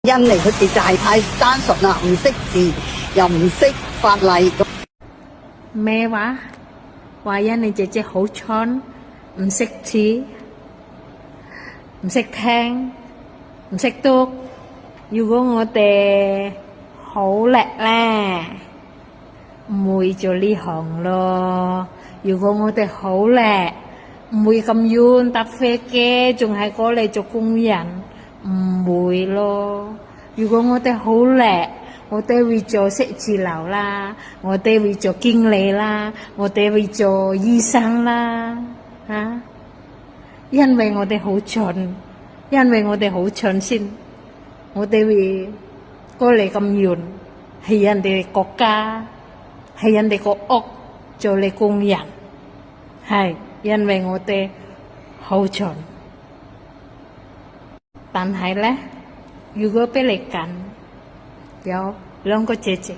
印尼佢哋就係太單純啦，唔識字又唔識法例。咩話？話印尼姐姐好蠢，唔識字，唔識聽，唔識讀。如果我哋好叻咧，唔會做呢行咯。如果我哋好叻，唔會咁遠搭飛機，仲係過嚟做工人，唔會咯。如果我哋好叻，我哋會做寫字樓啦，我哋會做經理啦，我哋會做醫生啦，因為我哋好蠢，因為我哋好蠢先，我哋會過嚟咁遠，係人哋國家，係人哋個屋做你工人，係因為我哋好蠢。但係咧，如果俾你揀，有兩個姐姐，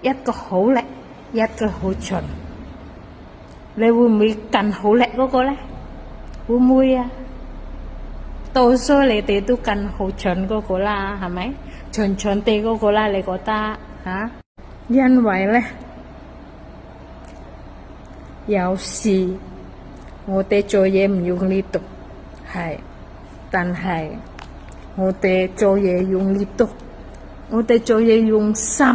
一個好叻，一個好蠢，你會唔會揀好叻嗰個咧？會唔會啊？多數你哋都揀好蠢嗰個啦，係咪？蠢蠢地嗰個啦，你覺得吓？因為咧，有時我哋做嘢唔用力讀，係，但係我哋做嘢用力讀，我哋做嘢用心。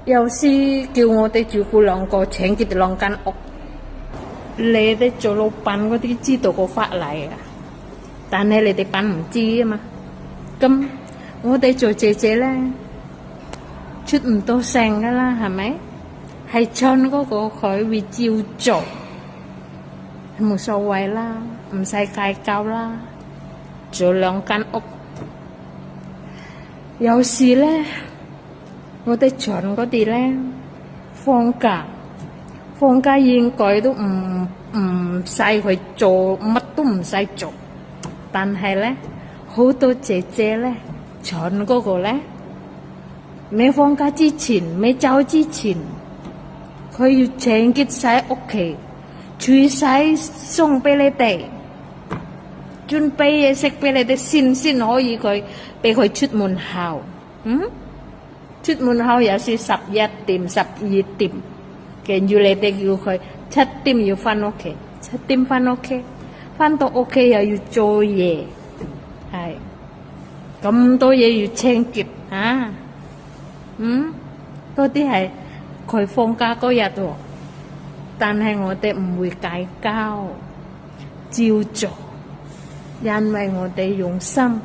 有時叫我哋照顧兩個，請佢哋兩間屋，你哋做老闆嗰啲知道個法例啊，但係你哋班唔知啊嘛。咁我哋做姐姐咧，出唔到聲噶啦，係咪？係蠢嗰個佢會照做，冇所謂啦，唔使計較啦，做兩間屋。有時咧，我哋蠢嗰啲咧，放假應該都唔使去做，乜都唔使做。但係咧，好多姐姐咧，蠢嗰個咧，未放假之前，未走之前，佢要清潔晒屋企，煮晒餸俾你哋，準備嘢食俾你哋先可以俾佢出門口。出門口有時11點、12點，跟住你哋叫佢7點要返屋企，7點返屋企，返到屋企又要做嘢，係咁多嘢要清潔啊！嗰啲係佢放假嗰日喎，但係我哋唔會計較，照做，因為我哋用心。